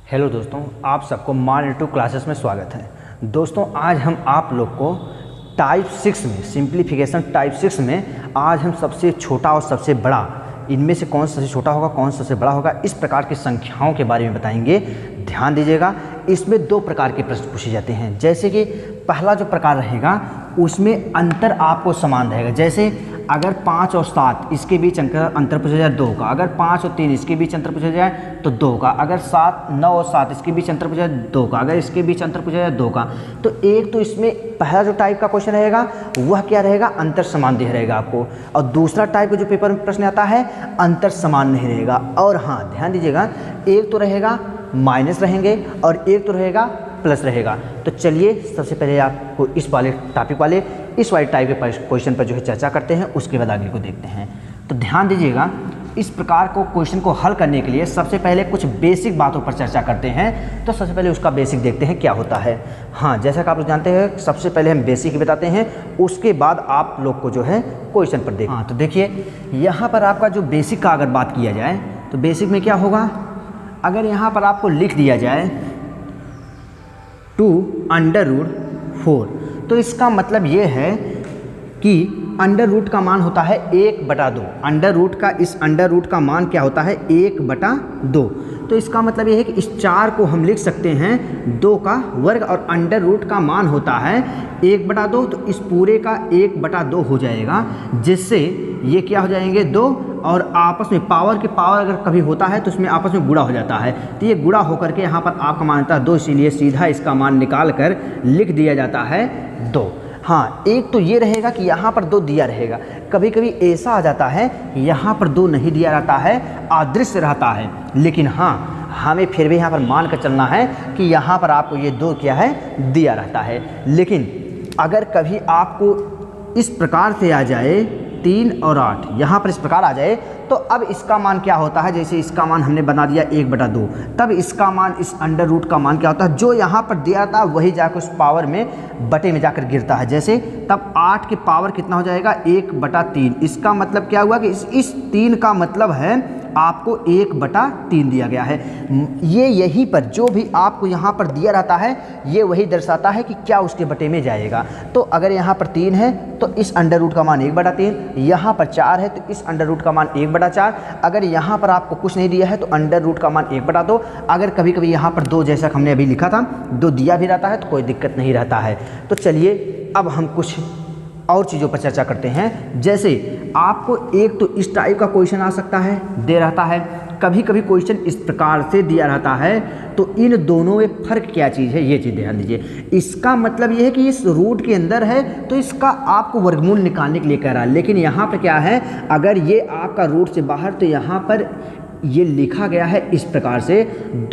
Hello दोस्तों, आप सबको मान इंटू क्लासेस में स्वागत है। दोस्तों आज हम आप लोग को टाइप 6 में सिंप्लीफिकेशन टाइप 6 में आज हम सबसे छोटा और सबसे बड़ा, इनमें से कौन सबसे छोटा होगा कौन सबसे बड़ा होगा, इस प्रकार की संख्याओं के बारे में बताएंगे। ध्यान दीजिएगा, इसमें दो प्रकार के प्रश्न पूछे जाते हैं। जैसे कि पहला जो प्रकार रहेगा उसमें अंतर आपको समान रहेगा। जैसे अगर 5 और 7 इसके बीच अंतर पूछा जाए 2 का, अगर 5 और 3 इसके बीच अंतर पूछा जाए तो 2 का, अगर 9 और 7 इसके बीच अंतर पूछा जाए 2 का, अगर इसके बीच अंतर पूछा जाए 2 का, तो एक तो इसमें पहला जो टाइप का क्वेश्चन रहेगा वह क्या रहेगा, अंतर समानदेह रहेगा आपको। और दूसरा टाइप का जो पेपर में प्रश्न आता है अंतर समान नहीं रहेगा। और हाँ ध्यान दीजिएगा, एक तो रहेगा माइनस रहेंगे और एक तो रहेगा प्लस रहेगा। तो चलिए सबसे पहले आपको इस वाले टॉपिक वाले इस वाले टाइप के क्वेश्चन पर जो है चर्चा करते हैं, उसके बाद आगे को देखते हैं। तो ध्यान दीजिएगा, इस प्रकार को क्वेश्चन को हल करने के लिए सबसे पहले कुछ बेसिक बातों पर चर्चा करते हैं। तो सबसे पहले उसका बेसिक देखते हैं क्या होता है। हाँ, जैसा कि आप लोग जानते हैं सबसे पहले हम बेसिक ही बताते हैं, उसके बाद आप लोग को जो है क्वेश्चन पर देखते हैं। हाँ तो देखिए, यहाँ पर आपका जो बेसिक का अगर बात किया जाए तो बेसिक में क्या होगा, अगर यहाँ पर आपको लिख दिया जाए 2√4, तो इसका मतलब ये है कि अंडर रूट का मान होता है 1/2। अंडर रूट का इस अंडर रूट का मान क्या होता है 1/2। तो इसका मतलब ये है कि इस 4 को हम लिख सकते हैं 2 का वर्ग, और अंडर रूट का मान होता है 1/2, तो इस पूरे का 1/2 हो जाएगा, जिससे ये क्या हो जाएंगे 2, और आपस में पावर के पावर अगर कभी होता है तो उसमें आपस में गुणा हो जाता है। तो ये गुणा होकर के यहाँ पर आपका मान आता है 2, इसीलिए सीधा इसका मान निकाल कर लिख दिया जाता है 2। हाँ, एक तो ये रहेगा कि यहाँ पर 2 दिया रहेगा। कभी कभी ऐसा आ जाता है यहाँ पर 2 नहीं दिया रहता है, अदृश्य रहता है, लेकिन हाँ हमें फिर भी यहाँ पर मान कर चलना है कि यहाँ पर आपको ये 2 क्या है दिया रहता है। लेकिन अगर कभी आपको इस प्रकार से आ जाए 3 और 8, यहाँ पर इस प्रकार आ जाए, तो अब इसका मान क्या होता है, जैसे इसका मान हमने बना दिया 1/2, तब इसका मान इस अंडर रूट का मान क्या होता है, जो यहाँ पर दिया था वही जाकर उस पावर में बटे में जाकर गिरता है। जैसे तब 8 के पावर कितना हो जाएगा 1/3। इसका मतलब क्या हुआ कि इस 3 का मतलब है आपको 1/3 दिया गया है। ये यहीं पर जो भी आपको यहाँ पर दिया रहता है ये वही दर्शाता है कि क्या उसके बटे में जाएगा। तो अगर यहाँ पर 3 है तो इस अंडर रूट का मान 1/3, यहाँ पर 4 है तो इस अंडर रूट का मान 1/4। अगर यहाँ पर आपको कुछ नहीं दिया है तो अंडर रूट का मान 1/2। अगर कभी कभी यहाँ पर 2, जैसा हमने अभी लिखा था, 2 दिया भी रहता है तो कोई दिक्कत नहीं रहता है। तो चलिए अब हम कुछ और चीज़ों पर चर्चा करते हैं। जैसे आपको एक तो इस टाइप का क्वेश्चन आ सकता है, दे रहता है, कभी कभी क्वेश्चन इस प्रकार से दिया रहता है। तो इन दोनों में फ़र्क क्या चीज़ है, ये चीज़ ध्यान दीजिए। इसका मतलब ये है कि इस रूट के अंदर है तो इसका आपको वर्गमूल निकालने के लिए कह रहा है, लेकिन यहाँ पर क्या है, अगर ये आपका रूट से बाहर, तो यहाँ पर ये लिखा गया है इस प्रकार से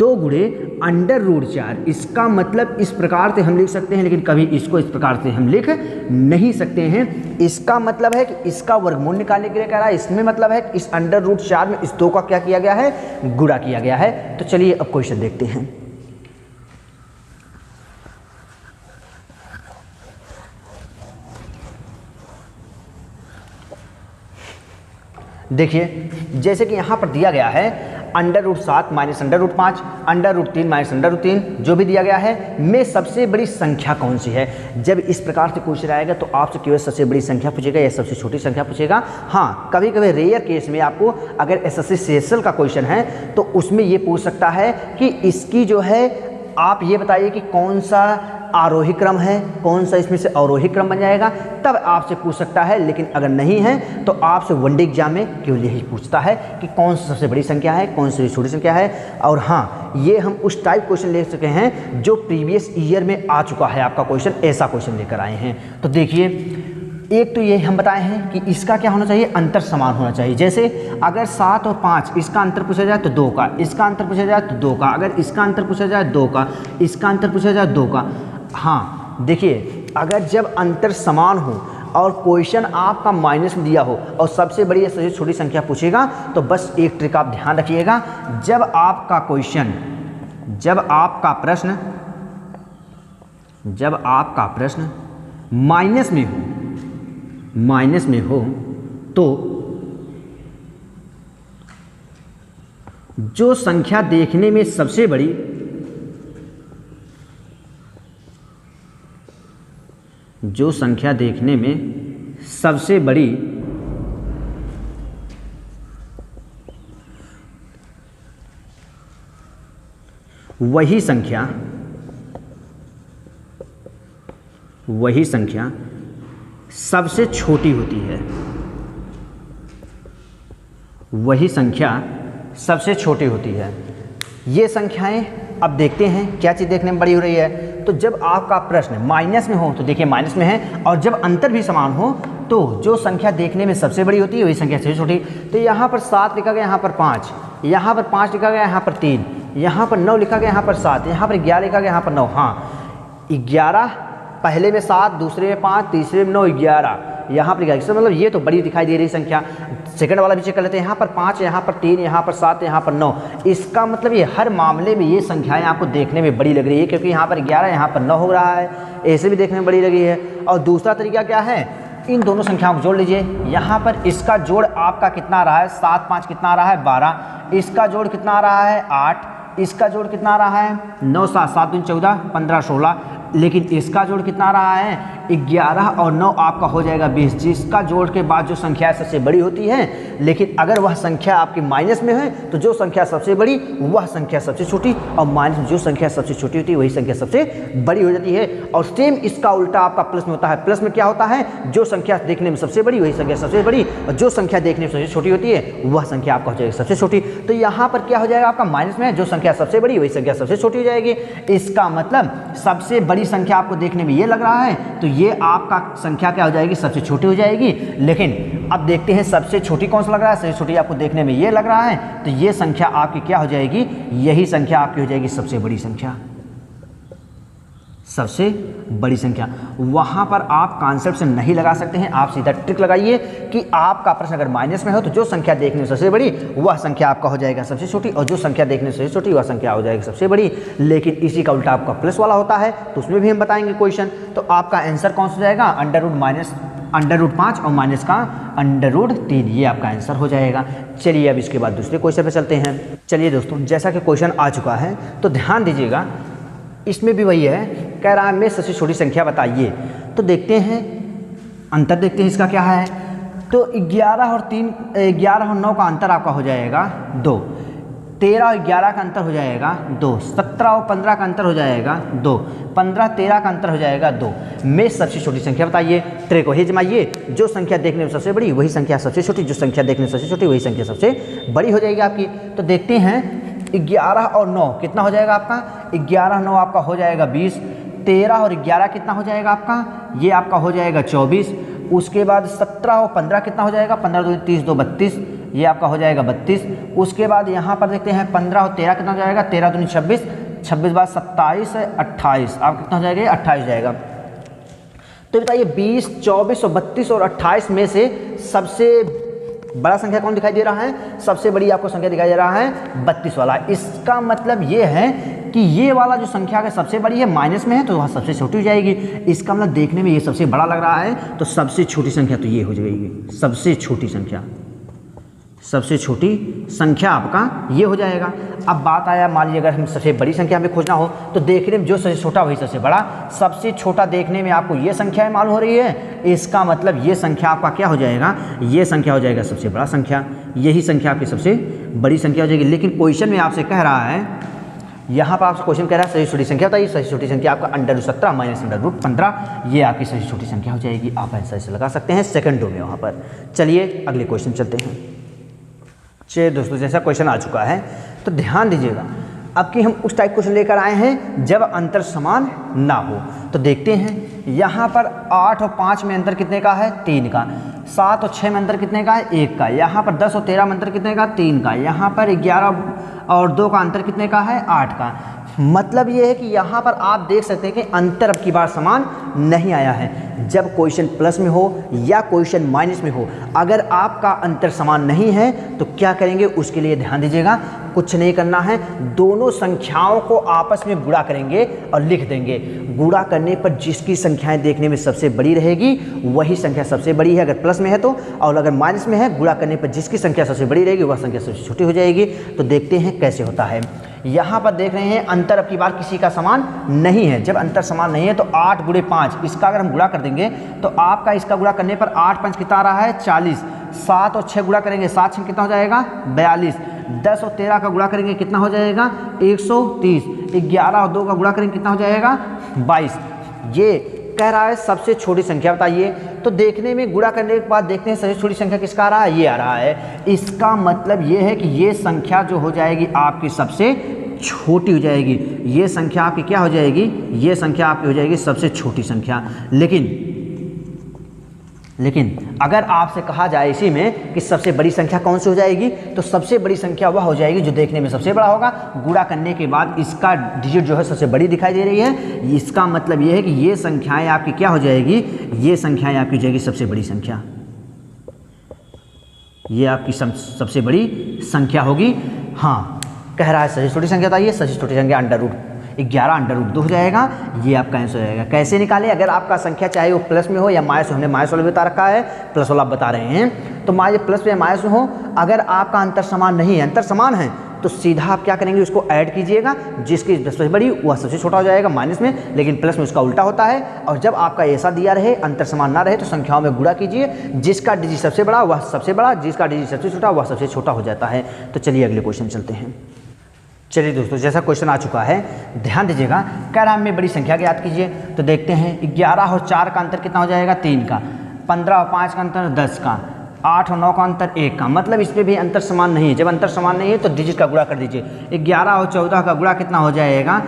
2 गुणे अंडर रूट 4। इसका मतलब इस प्रकार से हम लिख सकते हैं, लेकिन कभी इसको इस प्रकार से हम लिख नहीं सकते हैं। इसका मतलब है कि इसका वर्गमूल निकालने के लिए कह रहा है, इसमें मतलब है कि इस अंडर रूट 4 में इस 2 का क्या किया गया है, गुणा किया गया है। तो चलिए अब क्वेश्चन देखते हैं। देखिए, जैसे कि यहाँ पर दिया गया है under root 7 minus under root 5, under root 3 minus under root 3, जो भी दिया गया है, में सबसे बड़ी संख्या कौन सी है। जब इस प्रकार से क्वेश्चन आएगा तो आपसे केवल सबसे बड़ी संख्या पूछेगा या सबसे छोटी संख्या पूछेगा। हाँ, कभी कभी रेयर केस में आपको अगर एसएससी सीएसएल का क्वेश्चन है तो उसमें ये पूछ सकता है कि इसकी जो है आप ये बताइए कि कौन सा आरोही क्रम है, कौन सा इसमें से अवरोही क्रम बन जाएगा, तब आपसे पूछ सकता है। लेकिन अगर नहीं है तो आपसे वनडे एग्जाम में केवल यही पूछता है कि कौन सी सबसे बड़ी संख्या है, कौन सी छोटी संख्या है। और हाँ, ये हम उस टाइप क्वेश्चन ले सके हैं जो प्रीवियस ईयर में आ चुका है आपका क्वेश्चन, ऐसा क्वेश्चन लेकर आए हैं। तो देखिए, एक तो ये हम बताए हैं कि इसका क्या होना चाहिए, अंतर समान होना चाहिए। जैसे अगर 7 और 5 इसका अंतर पूछा जाए तो 2 का, इसका अंतर पूछा जाए तो 2 का, अगर इसका अंतर पूछा जाए 2 का, इसका अंतर पूछा जाए 2 का। हाँ देखिए, अगर जब अंतर समान हो और क्वेश्चन आपका माइनस में दिया हो और सबसे बड़ी या सबसे छोटी संख्या पूछेगा, तो बस एक ट्रिक आप ध्यान रखिएगा, जब आपका क्वेश्चन, जब आपका प्रश्न माइनस में हो तो जो संख्या देखने में सबसे बड़ी जो संख्या देखने में सबसे बड़ी वही संख्या सबसे छोटी होती है। वही संख्या सबसे छोटी होती है। ये संख्याएं अब देखते हैं क्या चीज़ देखने में बड़ी हो रही है। तो जब आपका प्रश्न माइनस में हो तो देखिए माइनस में है, और जब अंतर भी समान हो तो जो संख्या देखने में सबसे बड़ी होती है वही संख्या सबसे छोटी। तो यहाँ पर 7 लिखा गया, यहाँ पर 5, यहाँ पर 5 लिखा गया, यहाँ पर 3, यहाँ पर 9 लिखा गया, यहाँ पर 7, यहाँ पर 11 लिखा गया, यहाँ पर 9। हाँ, 11 पहले में 7, दूसरे में 5, तीसरे में 9, 11 यहाँ पर 11। मतलब ये तो बड़ी दिखाई दे रही संख्या। सेकंड वाला भी चेक कर लेते हैं। यहाँ पर 5, यहाँ पर 3, यहाँ पर 7, यहाँ पर 9। इसका मतलब ये हर मामले में ये संख्याएं आपको देखने में बड़ी लग रही है, क्योंकि यहाँ पर 11, यहाँ पर 9 हो रहा है, ऐसे भी देखने में बड़ी लगी है। और दूसरा तरीका क्या है, इन दोनों संख्याओं को जोड़ लीजिए। यहाँ पर इसका जोड़ आपका कितना आ रहा है, 7 5 कितना आ रहा है, 12। इसका जोड़ कितना आ रहा है, 8। इसका जोड़ कितना आ रहा है, 9 7 7 दूनी 14, 15 16। लेकिन इसका जोड़ कितना आ रहा है, 11 और 9 आपका हो जाएगा 20। जिसका जोड़ के बाद जो संख्या सबसे बड़ी होती है, लेकिन अगर वह संख्या आपकी माइनस में है तो जो संख्या सबसे बड़ी वह संख्या सबसे छोटी, और माइनस में जो संख्या सबसे छोटी होती है वही संख्या सबसे बड़ी हो जाती है। और सेम इसका उल्टा आपका प्लस में होता है। प्लस में क्या होता है, जो संख्या देखने में सबसे बड़ी वही संख्या सबसे बड़ी, और जो संख्या देखने में सबसे छोटी होती है वह संख्या आपका हो जाएगी सबसे छोटी। तो यहाँ पर क्या हो जाएगा, आपका माइनस में जो संख्या सबसे बड़ी वही संख्या सबसे छोटी हो जाएगी। इसका मतलब सबसे बड़ी संख्या आपको देखने में ये लग रहा है, तो ये आपका संख्या क्या हो जाएगी, सबसे छोटी हो जाएगी। लेकिन अब देखते हैं सबसे छोटी कौन सा लग रहा है। सबसे छोटी आपको देखने में ये लग रहा है, तो ये संख्या आपकी क्या हो जाएगी, यही संख्या आपकी हो जाएगी सबसे बड़ी संख्या, सबसे बड़ी संख्या। वहाँ पर आप कॉन्सेप्ट से नहीं लगा सकते हैं, आप सीधा ट्रिक लगाइए कि आपका प्रश्न अगर माइनस में हो तो जो संख्या देखने में सबसे बड़ी वह संख्या आपका हो जाएगा सबसे छोटी, और जो संख्या देखने में सबसे छोटी वह संख्या हो जाएगी सबसे बड़ी। लेकिन इसी का उल्टा आपका प्लस वाला होता है, तो उसमें भी हम बताएंगे क्वेश्चन। तो आपका आंसर कौन सा हो जाएगा, √5 और माइनस का √3, ये आपका आंसर हो जाएगा। चलिए अब इसके बाद दूसरे क्वेश्चन पे चलते हैं। चलिए दोस्तों, जैसा कि क्वेश्चन आ चुका है तो ध्यान दीजिएगा, इसमें भी वही है, कह रहा है मैं सबसे छोटी संख्या बताइए। तो देखते हैं, अंतर देखते हैं इसका क्या है। तो 11 और 9 का अंतर आपका हो जाएगा 2, 13 और 11 का अंतर हो जाएगा 2, 17 और 15 का अंतर हो जाएगा 2, 15 13 का अंतर हो जाएगा 2। में सबसे छोटी संख्या बताइए। ट्रे को ही जमाइए, जो संख्या देखने में सबसे बड़ी वही संख्या सबसे छोटी, जो संख्या देखने में सबसे छोटी वही संख्या सबसे बड़ी हो जाएगी आपकी। तो देखते हैं 11 और 9 कितना हो जाएगा आपका, 11 9 आपका हो जाएगा 20, 13 और 11 कितना हो जाएगा आपका, ये आपका हो जाएगा 24। उसके बाद 17 और 15 कितना हो जाएगा, 15 2 30 2 32, ये आपका हो जाएगा 32। उसके बाद यहाँ पर देखते हैं 15 और 13 कितना हो जाएगा, 13 2 26, 26 बाद 27 28, आप कितना हो जाएगा, 28 हो जाएगा। तो बताइए 20 24 और 32 और 28 में से सबसे बड़ा संख्या कौन दिखाई दे रहा है, सबसे बड़ी आपको संख्या दिखाई दे रहा है 32 वाला। इसका मतलब ये है कि ये वाला जो संख्या अगर सबसे बड़ी है माइनस में है तो वह सबसे छोटी हो जाएगी। इसका मतलब देखने में ये सबसे बड़ा लग रहा है, तो सबसे छोटी संख्या तो ये हो जाएगी, सबसे छोटी संख्या, सबसे छोटी संख्या आपका ये हो जाएगा। अब बात आया, मान लीजिए अगर हम सबसे बड़ी संख्या हमें खोजना हो तो देखने में जो सबसे छोटा वही सबसे बड़ा। सबसे छोटा देखने में आपको ये संख्या मालूम हो रही है, इसका मतलब ये संख्या आपका क्या हो जाएगा, ये संख्या हो जाएगा सबसे बड़ा संख्या, यही संख्या आपकी सबसे बड़ी संख्या हो जाएगी। लेकिन क्वेश्चन में आपसे कह रहा है, यहाँ पर आपसे क्वेश्चन कह रहा है सबसे छोटी संख्या बताइए। सबसे छोटी संख्या आपका √17 माइनस √15, ये आपकी सबसे छोटी संख्या हो जाएगी। आप आंसर से लगा सकते हैं सेकंडों में वहाँ पर। चलिए अगले क्वेश्चन चलते हैं। चलिए दोस्तों, जैसा क्वेश्चन आ चुका है तो ध्यान दीजिएगा, अब कि हम उस टाइप क्वेश्चन लेकर आए हैं जब अंतर समान ना हो। तो देखते हैं यहाँ पर 8 और 5 में अंतर कितने का है, 3 का। 7 और 6 में अंतर कितने का है, 1 का। यहाँ पर 10 और 13 में अंतर कितने का, 3 का। यहाँ पर 11 और 2 का अंतर कितने का है, 8 का। मतलब ये है कि यहाँ पर आप देख सकते हैं कि अंतर अब की बार समान नहीं आया है। जब क्वेश्चन प्लस में हो या क्वेश्चन माइनस में हो, अगर आपका अंतर समान नहीं है तो क्या करेंगे, उसके लिए ध्यान दीजिएगा, कुछ नहीं करना है, दोनों संख्याओं को आपस में गुणा करेंगे और लिख देंगे। गुणा करने पर जिसकी संख्याएं देखने में सबसे बड़ी रहेगी वही संख्या सबसे बड़ी है अगर प्लस में है तो, और अगर माइनस में है गुणा करने पर जिसकी संख्या सबसे बड़ी रहेगी वह संख्या सबसे छोटी हो जाएगी। तो देखते हैं कैसे होता है। यहाँ पर देख रहे हैं अंतर अब की बार किसी का समान नहीं है। जब अंतर समान नहीं है तो 8 गुणे 5, इसका अगर हम गुणा कर देंगे तो आपका इसका गुणा करने पर 8 5 कितना आ रहा है 40, 7 और 6 गुणा करेंगे 7 6 कितना हो जाएगा 42, 10 और 13 का गुणा करेंगे कितना हो जाएगा 130, 11 और 2 का गुणा करेंगे कितना हो जाएगा 22। ये कह रहा है सबसे छोटी संख्या बताइए। तो देखने में गुणा करने के बाद देखते हैं सबसे छोटी संख्या किसका आ रहा है, ये आ रहा है। इसका मतलब ये है कि ये संख्या जो हो जाएगी आपकी सबसे छोटी हो जाएगी। ये संख्या आपकी क्या हो जाएगी, ये संख्या आपकी हो जाएगी सबसे छोटी संख्या। लेकिन अगर आपसे कहा जाए इसी में कि सबसे बड़ी संख्या कौन सी हो जाएगी, तो सबसे बड़ी संख्या वह हो जाएगी जो देखने में सबसे बड़ा होगा। गुणा करने के बाद इसका डिजिट जो है सबसे बड़ी दिखाई दे रही है। इसका मतलब यह है कि ये संख्याएं आपकी क्या हो जाएगी, ये संख्याएं आपकी हो जाएगी सबसे बड़ी संख्या। ये आपकी सबसे बड़ी संख्या होगी। हाँ, कह रहा है सबसे छोटी संख्या बताइए। सबसे छोटी संख्या अंडर रूट 11 अंडर रूट 2 हो जाएगा। ये आपका आंसर हो जाएगा। कैसे निकालें, अगर आपका संख्या चाहे वो प्लस में हो या माइनस, हमने माइनस वाला बता रखा है, प्लस वाला आप बता रहे हैं, तो माइनस प्लस या माइनस में हो, अगर आपका अंतर समान नहीं है, अंतर समान है तो सीधा आप क्या करेंगे, उसको ऐड कीजिएगा। जिसकी सबसे बड़ी वह सबसे छोटा हो जाएगा माइनस में, लेकिन प्लस में उसका उल्टा होता है। और जब आपका ऐसा दिया रहे, अंतर समान ना रहे, तो संख्याओं में गुणा कीजिए। जिसका डिजिट सबसे बड़ा वह सबसे बड़ा, जिसका डिजिट सबसे छोटा वह सबसे छोटा हो जाता है। तो चलिए अगले क्वेश्चन चलते हैं। चलिए दोस्तों, जैसा क्वेश्चन आ चुका है ध्यान दीजिएगा। कह रहा है में बड़ी संख्या ज्ञात कीजिए। तो देखते हैं 11 और 4 का अंतर कितना हो जाएगा 3 का, 15 और 5 का अंतर 10 का, 8 और 9 का अंतर 1 का। मतलब इसमें भी अंतर समान नहीं है। जब अंतर समान नहीं है तो डिजिट का गुणा कर दीजिए। 11 और 14 का गुणा कितना हो जाएगा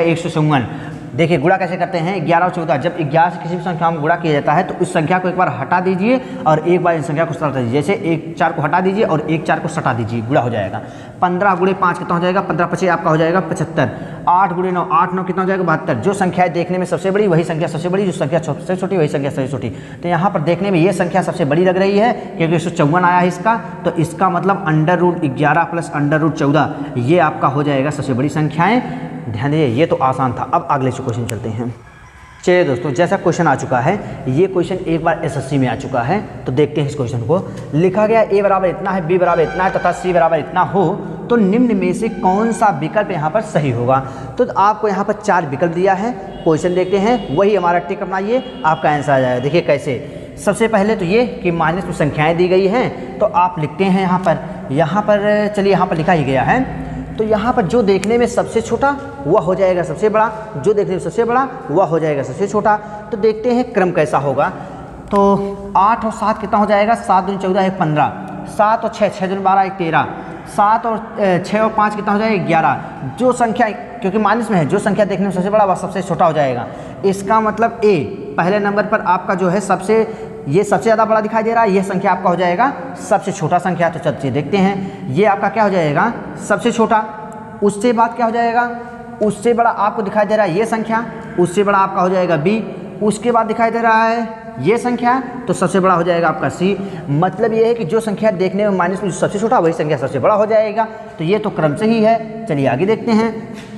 154। देखिए गुणा कैसे करते हैं, 11 और 14, जब 11 से किसी भी संख्या में गुणा किया जाता है तो उस संख्या को एक बार हटा दीजिए और एक बार इस संख्या को सटा दीजिए। जैसे 1 4 को हटा दीजिए और 1 4 को सटा दीजिए, गुणा हो जाएगा। 15 गुणे 5 कितना हो जाएगा 15 25 आपका हो जाएगा 75। 8 गुणे 9 8 9 कितना हो जाएगा 72। जो संख्या देखने में सबसे बड़ी वही संख्या सबसे बड़ी, जो संख्या सबसे छोटी वही संख्या सबसे छोटी। तो यहाँ पर देखने में ये संख्या सबसे बड़ी लग रही है क्योंकि 154 आया है इसका। तो इसका मतलब under root 11 plus under root 14 ये आपका हो जाएगा सबसे बड़ी संख्याएँ। ध्यान दीजिए, ये तो आसान था। अब अगले क्वेश्चन चलते हैं। चलिए दोस्तों, जैसा क्वेश्चन आ चुका है, ये क्वेश्चन एक बार एसएससी में आ चुका है। तो देखते हैं इस क्वेश्चन को। लिखा गया a बराबर इतना है, b बराबर इतना है तथा c बराबर इतना हो तो निम्न में से कौन सा विकल्प यहाँ पर सही होगा। तो आपको यहाँ पर 4 विकल्प दिया है। क्वेश्चन देखते हैं, वही हमारा टिक अपनाइए, आपका आंसर आ जाएगा। देखिए कैसे। सबसे पहले तो ये कि माइनस में संख्याएँ दी गई हैं, तो आप लिखते हैं यहाँ पर चलिए यहाँ पर लिखा ही गया है। तो यहाँ पर जो देखने में सबसे छोटा वह हो जाएगा सबसे बड़ा, जो देखने में सबसे बड़ा वह हो जाएगा सबसे छोटा। तो देखते हैं क्रम कैसा होगा। तो 8 और 7 कितना हो जाएगा 7 दूनी 14 1 15, 7 और 6 6 दूनी 12 1 13, 7 और 6 और 5 कितना हो जाएगा 11। जो संख्या क्योंकि माइनस में है, जो संख्या देखने में सबसे बड़ा वह सबसे छोटा हो जाएगा। इसका मतलब ए पहले नंबर पर आपका जो है ये सबसे ज़्यादा बड़ा दिखाई दे रहा है, यह संख्या आपका हो जाएगा सबसे छोटा संख्या। तो चलिए देखते हैं, ये आपका क्या हो जाएगा सबसे छोटा। उससे बाद क्या हो जाएगा, उससे बड़ा आपको दिखाई दे रहा है ये संख्या, उससे बड़ा आपका हो जाएगा बी, उसके बाद दिखाई दे रहा है ये संख्या, तो सबसे बड़ा हो जाएगा आपका सी। मतलब ये है कि जो संख्या देखने में माइनस में सबसे छोटा वही संख्या सबसे बड़ा हो जाएगा। तो ये तो क्रम से ही है। चलिए आगे देखते हैं।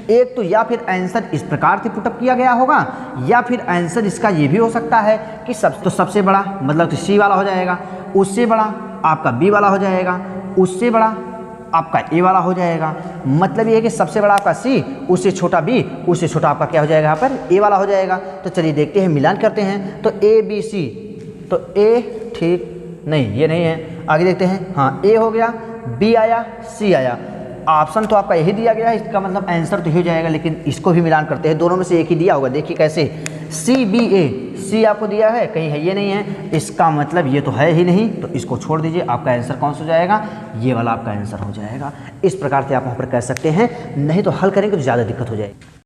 एक तो या फिर आंसर इस प्रकार से पुटअप किया गया होगा, या फिर आंसर इसका ये भी हो सकता है कि सबसे बड़ा मतलब तो सी वाला हो जाएगा, उससे बड़ा आपका बी वाला हो जाएगा, उससे बड़ा आपका ए वाला हो जाएगा। मतलब ये है कि सबसे बड़ा आपका सी, उससे छोटा बी, उससे छोटा आपका क्या हो जाएगा यहाँ पर ए वाला हो जाएगा। तो चलिए देखते हैं, मिलान करते हैं। तो ए बी सी, तो ए ठीक नहीं, ये नहीं है। आगे देखते हैं, हाँ ए हो गया, बी आया, सी आया। ऑप्शन तो आपका यही दिया गया है, इसका मतलब आंसर तो ही हो जाएगा। लेकिन इसको भी मिलान करते हैं, दोनों में से एक ही दिया होगा। देखिए कैसे, सी बी ए, सी आपको दिया है, कहीं है ये नहीं है, इसका मतलब ये तो है ही नहीं, तो इसको छोड़ दीजिए। आपका आंसर कौन सा हो जाएगा, ये वाला आपका आंसर हो जाएगा। इस प्रकार से आप वहाँ पर कह सकते हैं, नहीं तो हल करेंगे तो ज़्यादा दिक्कत हो जाएगी।